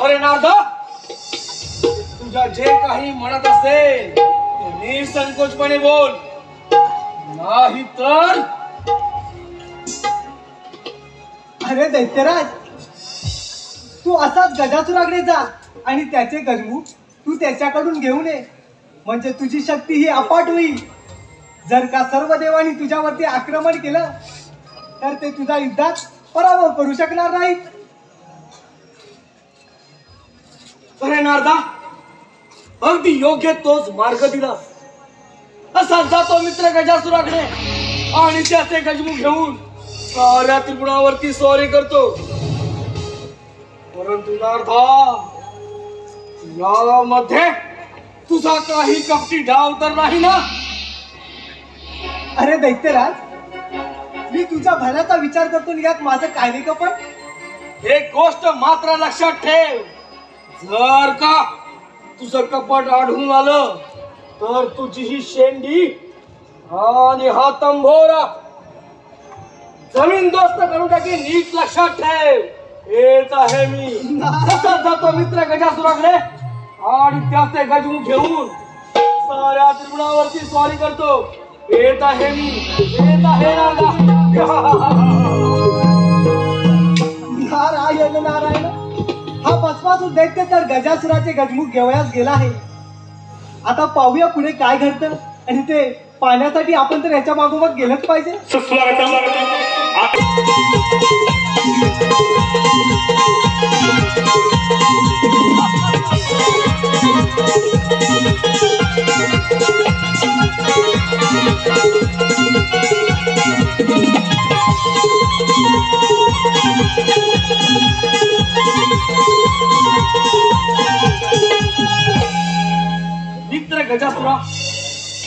अरे नारदा, तुझ्या जे काही म्हणत असेल ते निसंकोचपणे बोल, नाही तर.
अरे दैत्यराज, तू असाच गजासुराकडे जा आणि त्याचे गजमुख तू त्याच्याकडून घेऊन ये, म्हणजे तुझी शक्ती ही अपाट होईल. जर का सर्व देवांनी तुझ्यावरती आक्रमण केलं तर ते तुझा युद्धात पराभव करू शकणार नाहीत.
अरे नारदा, अगदी योग्य तोच मार्ग दिला. असा जातो मित्र गजासुराकडे आणि त्याचे गजमुख घेऊन साऱ्या त्रिगुणावरती स्वारी करतो. परंतु नारदा, यामध्ये तुझा काही कपटी डाव तर नाही ना?
अरे दैत्यराज, मी तुझ्या भल्याचा विचार करतो, यात माझं काय नाही कपट.
एक गोष्ट मात्र लक्षात ठेव, जर का तुझं कपट आढळून आलं तर तुझी ही शेंडी आणि हा तंबोरा जमीन दोस्त करून टाकी. नीट लक्षात ठेव, हेच आहे मी. तसाच जातो मित्र गजासुराकडे आणि त्याचे गजमुख घेऊन साऱ्या त्रिगुणावरती स्वारी करतो. हेच आहे मी, हेच आहे नारदा.
नारायण नारायण, हा भस्मासूर दैत्य तर गजासुराचे गजमुख घेवयास गेला आहे. आता पाहूया पुढे काय घडतं, आणि ते पाहण्यासाठी आपण तर याच्या मागोमाग गेलंच पाहिजे.
मित्र गजासुरा,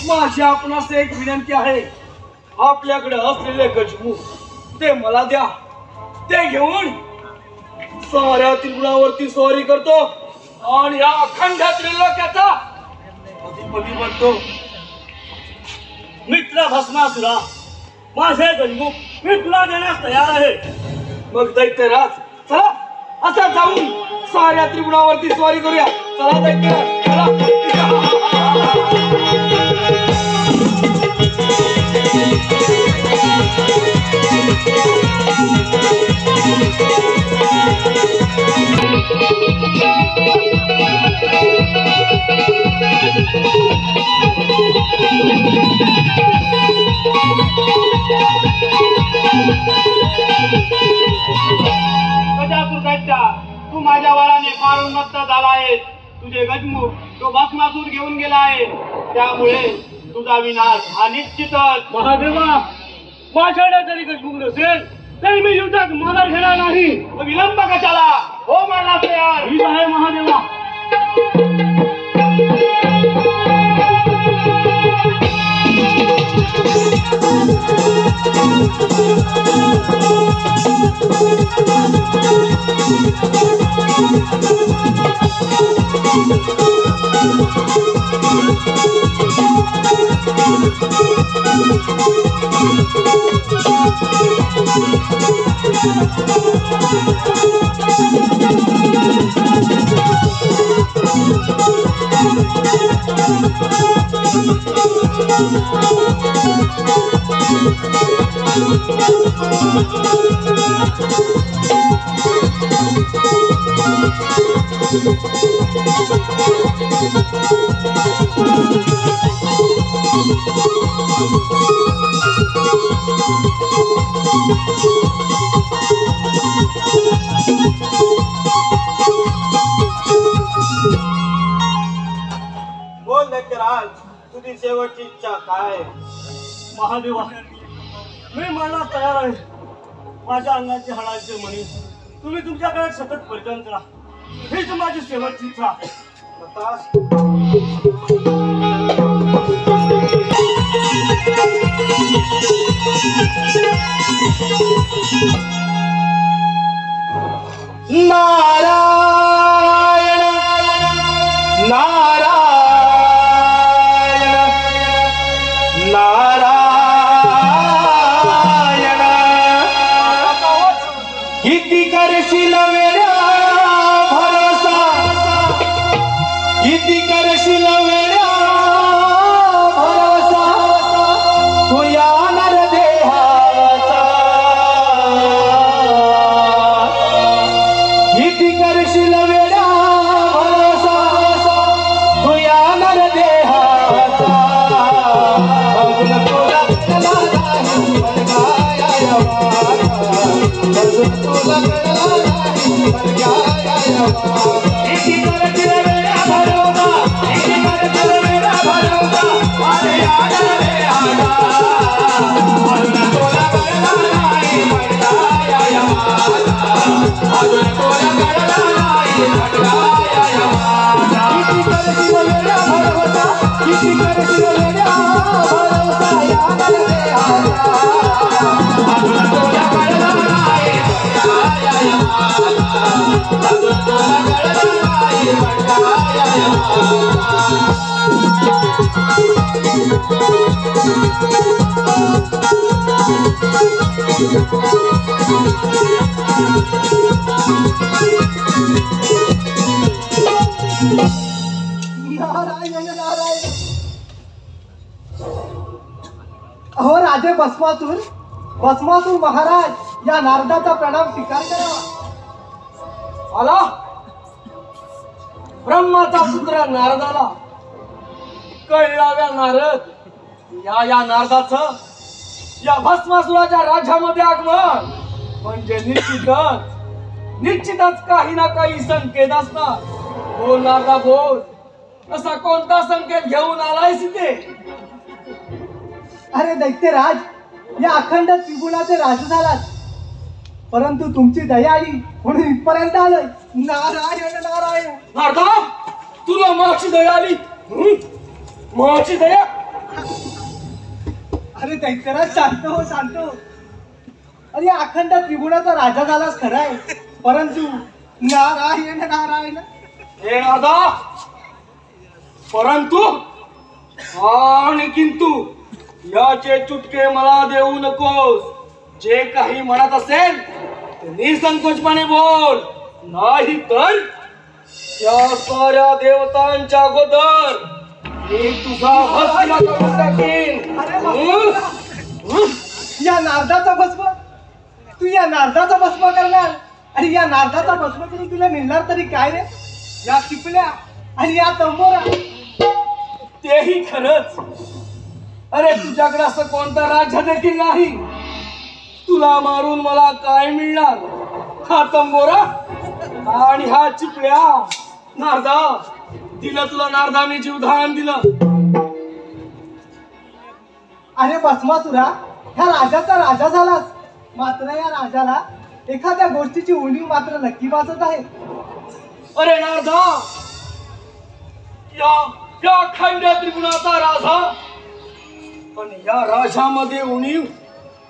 माझी आपणास एक विनंती आहे. आपल्याकडे असलेले गजमुख ते मला द्या. ते घेऊन साऱ्या त्रिगुणावरती स्वारी करतो आणि या अखंड त्रिलोक्याचा अधिपती बनतो.
मित्र भस्मासुरा, माझे गजमुख मी तुला देण्यास तयार आहे.
मग दैत्यराज, चला आता जाऊन साऱ्या त्रिगुणावरती स्वारी करूया. चला दैत्यराज, चला.
गजासुर दैत्या, तू माझ्या वराने फार उन्मत्त झाला आहेस. तुझे गजमुख तो भस्मासूर घेऊन गेला आहे, त्यामुळे तुझा विनाश हा निश्चितच.
महादेवा, माझ्याकडे जरी गजमुख नसेल तरी मी युद्धात माघार घेणार नाही.
विलंब कशाला? हो म्हणला तयार.
ठीक आहे महादेवा.
बोल दैत्यराज, तुझी शेवटची इच्छा काय?
महादेवा, मी मरणास तयार आहे. माझ्या अंगाची हाडांचे मणी तुम्ही तुमच्याकडे सतत परिधान करा. हीच माझी शेवटची इच्छा.
नारायण नारायण नारायण किती करशील वेड्या भरोसा किती करशील वेड्या भरोसा तू या नरदेहाचा किती करशील वेड्या भरोसा तू या नरदेहाचा अजून तुला कळला नाही बलगाया अजून तुला कळला नाही बलगाया किती करशील वेड्या भरोसा किती करशील वेड्या भरोसा अरे या नरदेहाचा अजून तुला कळला नाही बलगाया अजून तुला कळला नाही बलगाया किती करशील वेड्या भरोसा किती करशील वेड्या भरोसा या नरदेहाचा अजून तुला कळला नाही बलगाया अजून तुला कळला नाही बलगाया
नारायण नारायण. अहो राजे भस्मासूर महाराज या नारदाचा प्रणाम स्वीकार करावा.
आला ब्रह्माचा पुत्र नारदाला कळलाव्या नारद या नारदाचं या भस्मासुराच्या राज्यामध्ये आगमन म्हणजे निश्चितच काही ना काही संकेत असतात. बोल नारदा बोल, असा कोणता संकेत घेऊन आलाय इथे?
अरे दैत्यराज, या अखंड त्रिगुणाचे राजे झालात, परंतु तुमची दया आली म्हणून इथपर्यंत आलोय. नारायण नारायण.
नारदा, तुला माझी दया आली? माझी दया?
अरे दैत्यराज शांत हो शांत हो. अरे या अखंड त्रिगुणाचा राजा झालास खरा आहे, परंतु नारायण नारायण.
हे नारदा, परंतु आणि किंतु याचे चुटके मला देऊ नकोस. जे काही म्हणत असेल ते निसंकोचपणे बोल, नाही तर या साऱ्या देवतांच्या अगोदर मी तुझा भस्म करून टाकीन.
या नारदाचा भस्म? तू या नारदाचा भस्म करणार? आणि या नारदाचा भस्म करून तुला मिळणार तरी काय रे? या टिपल्या आणि या तंबोरा.
तेही खरंच. अरे तुझ्याकडे असं कोणतं राज्य देखील नाही. तुला मारून मला काय मिळणार? हा तंबोरा आणि हा चिपळ्या. नारदा, दिलं तुला नारदा मी जीवदान दिलं.
अरे भस्मासुरा, ह्या राजाचा राजा झालास, मात्र या राजाला एखाद्या गोष्टीची उणीव मात्र नक्की वाचत आहे.
अरे नारदा, या अखंड त्रिगुणाचा राजा, पण या राजामध्ये उणीव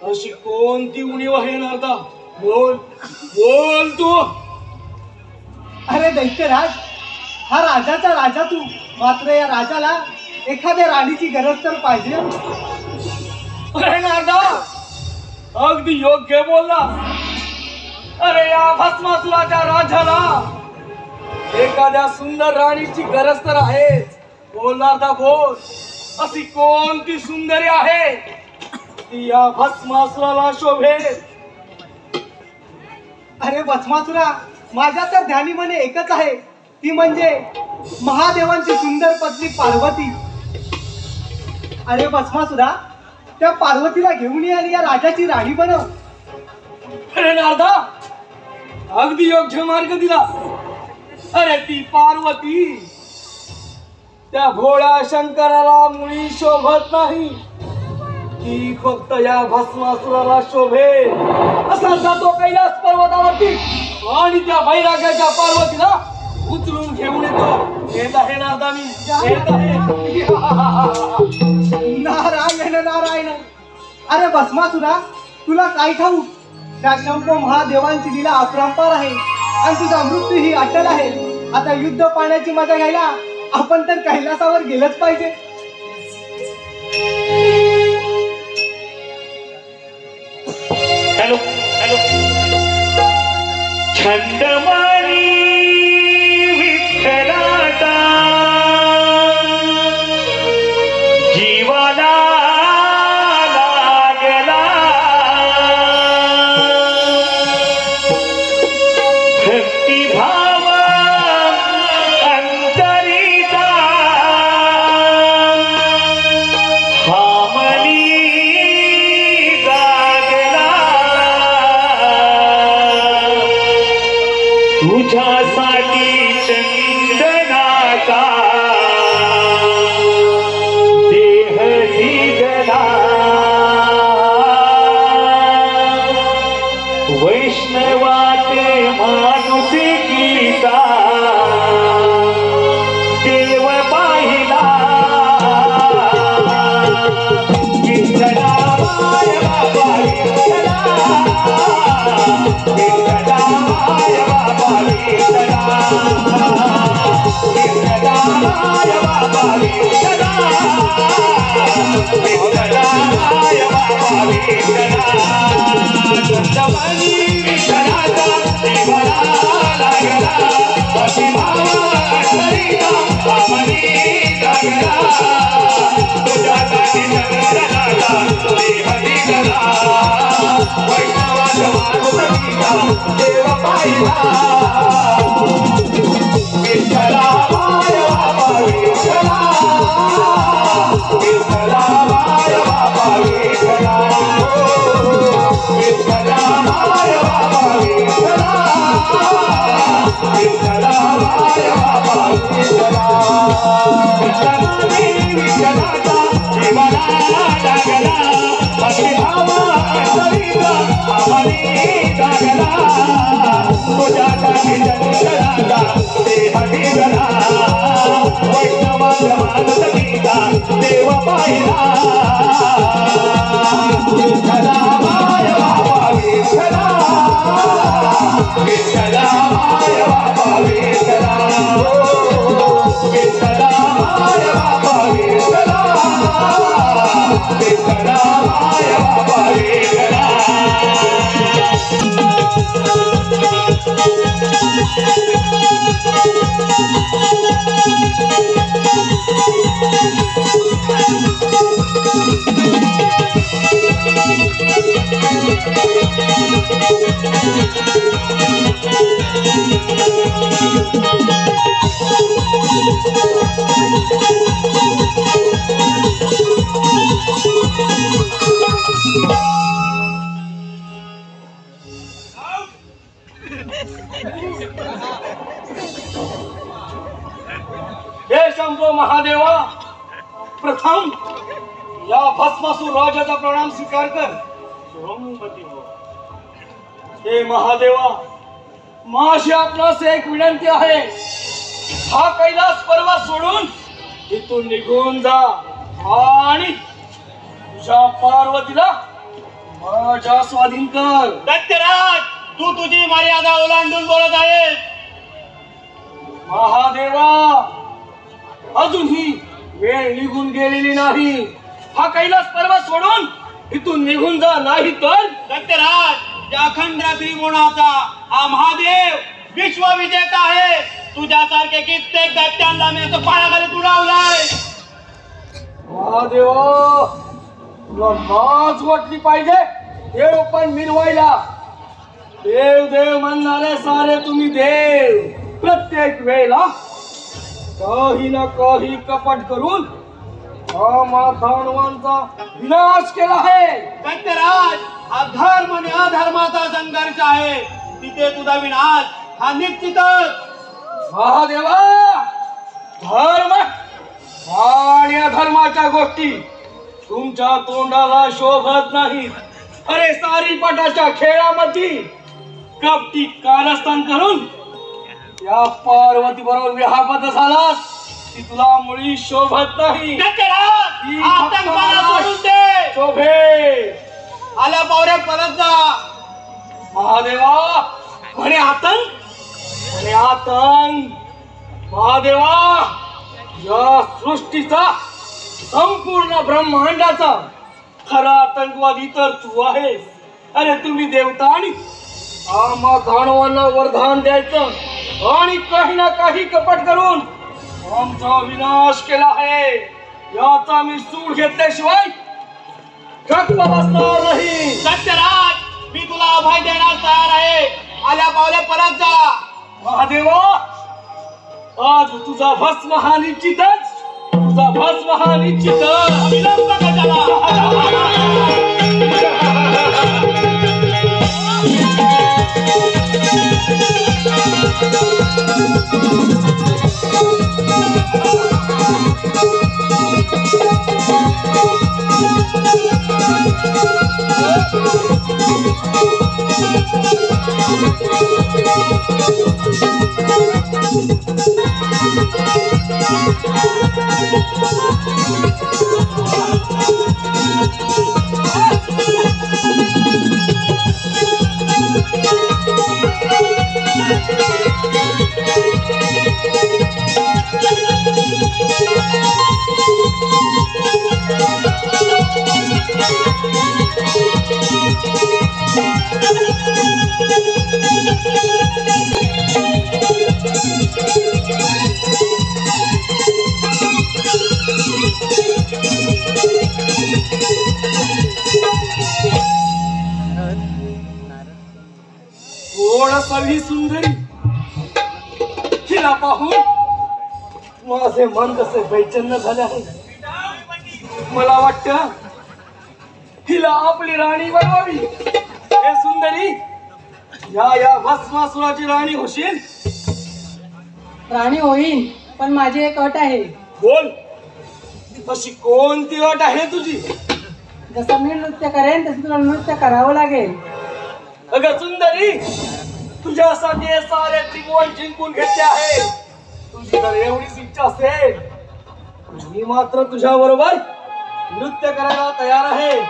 अशी कोणती उणीव आहे नारदा? बोल बोल तू.
अरे दैत्यराज, हा राजाचा राजा तू, मात्र या राजाला एखाद्या राणीची गरज तर पाहिजे.
अरे नारदा, अगदी योग्य बोलला. अरे या भस्मासुराच्या राजाला एखाद्या सुंदर राणीची गरज तर आहेच. बोल नारदा बोल, अशी कोणती सुंदरी आहे ती या भस्मासुराला शोभेल?
अरे भस्मासुरा, माझ्या तर ध्यानी मने एकच आहे, ती म्हणजे महादेवांची सुंदर पत्नी पार्वती. अरे भस्मासुरा, त्या पार्वतीला घेऊन ये आणि या राजाची राणी बनव.
अरे नारदा, अगदी योग्य मार्ग दिला. अरे ती पार्वती त्या भोळ्या शंकराला मुळी शोभत नाही. ती फक्त या भस्मासुराला शोभेल असा जातो कैलास पर्वतावरती आणि त्या वैराग्याच्या पार्वतीला उचलून घेऊन येतो. येत आहे ना आता मी येत आहे.
नारायण नारायण. अरे भस्मासुरा, तुला काय ठाऊक, त्या शंभो महादेवांची लीला अपरंपार आहे आणि तुझा मृत्यू ही अटल आहे. आता युद्ध पाण्याची मजा घ्यायला आपण तर कैलासावर गेलंच पाहिजे.
Hello hello. छंदमानी विठ्ठलाचा जीवाला लागला भक्तिभाव अंतरीचा हामली जागला तुझ्यासाठी चंदनाचा देह निघला वैष्णवाते मानुसी गीता देव पाहिला विठ्ठला माय बाबा विठ्ठला विठ्ठला माय बाबा विठ्ठला विठ्ठला माय बाबा विठ्ठला विठ्ठला माय बाबा विठ्ठला चंदमानी विठ्ठलाचा जीवाला लागला भक्तिभाव अंतरीचा हामली जागला तुझ्यासाठी चंदनाचा देह निघाला वैष्णवाच्या मानुसकीचा देव पाहिला विठ्ठला माय बाबा विठ्ठला विठ्ठला माय बाबा विठ्ठला विठ्ठला माय बाबा विठ्ठला विठ्ठला माय बाबा विठ्ठला चंदमानी विठ्ठलाचा जीवाला लागला भक्तिभाव अंतरीचा हामली जागला तुझ्यासाठी चंदनाचा देह निघाला वैष्णवाच्या मानुसकीचा देव पाहिला विठ्ठला माय बाबा विठ्ठला विठ्ठला माय बाबा विठ्ठला विठ्ठला माय बाबा विठ्ठला विठ्ठला माय बाबा विठ्ठला.
हे शंभो महादेवा, प्रथम या भस्मासूर राजाचा प्रणाम स्वीकार कर.
सोमपती हो.
हे महादेवा, माझी आपणास एक विनंती आहे. हा कैलास पर्वत सोडून इथून निघून जा आणि तुझ्या पार्वतीला माझ्या स्वाधीन कर.
दत्तराज, तू तुझी मर्यादा ओलांडून बोलत आहेस.
महादेवा, अजूनही वेळ निघून गेलेली नाही. हा कैलास पर्वत सोडून इथून निघून जा, नाही तर
दत्तराज, त्या अखंड त्रिगुणाचा हा महादेव विश्वविजेता आहे. तुझ्यासारखे कित्येक दैत्यांना मी असं पायाखाली तुडवलाय.
महादेवा, तुला लाज वाटली पाहिजे देव पण मिरवायला. देव देव म्हणणारे सारे तुम्ही देव प्रत्येक वेळेला काही ना काही कपट करून मानवांचा विनाश केला आहे.
दत्तराज, हा धर्म आणि अधर्माचा संघर्ष आहे. तिथे तुझा विनाश हा निश्चितच.
महादेवा, धर्म आणि अधर्माच्या गोष्टी तुमच्या तोंडाला शोभत नाही. अरे सारीपाटाच्या खेळामध्ये कपटी कारस्थान करून या पार्वती बरोबर विवाहबद्ध झालास ती तुला मुळी शोभत नाही. ती फक्त मला शोभे.
आल्या पावऱ्या परत जा.
महादेवा म्हणे आतंक, म्हणे आतंक. महादेवा या सृष्टीचा संपूर्ण ब्रह्मांडाचा खरा आतंकवादी तर तू आहेस. अरे तुम्ही देवता आणि आम्हा दानवांना वरदान द्यायचं आणि काही ना काही कपट करून आमचा विनाश केला आहे. याचा मी सूड घेतल्याशिवाय गप्प बसणार नाही.
सत्यराज मी तुला अभय देण्यास तयार आहे. आल्या पावल्या परत जा.
महादेवा आज तुझा भस्म हा निश्चितच. तुझा भस्म हा निश्चितच.
विलंब कशाला?
थोडसावी सुंदरी हिला पाहून माझे मन कसे बैचन्न झाले आहे. मला वाटतं हिला आपली राणी बनवावी. हे सुंदरी या भस्मासुराची राणी होशील.
राणी होईन, पण माझी एक अट आहे.
बोल अशी कोणती अट आहे तुझी?
जसं मी नृत्य करेन तसं तुला नृत्य करावं लागेल.
अगं सुंदरी तुझ्यासाठी हे सारे त्रिभुवन जिंकून घेतले आहे. तुझी जर एवढीच इच्छा असेल मी मात्र तुझ्या बरोबर नृत्य करायला तयार आहे.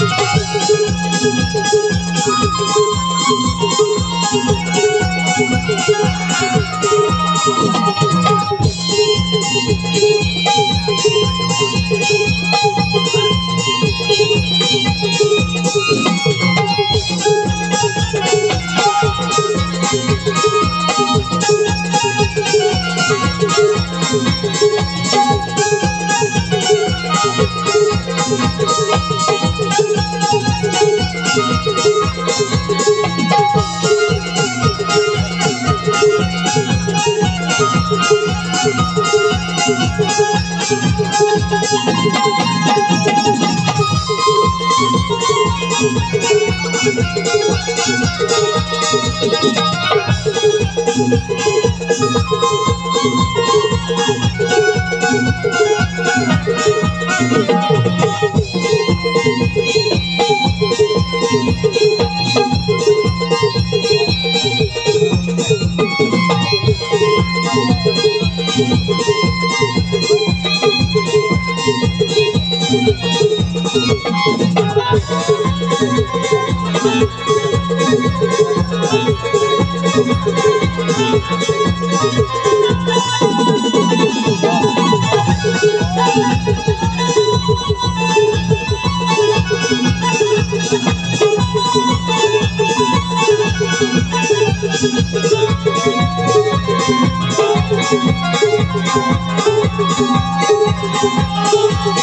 Thank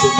you.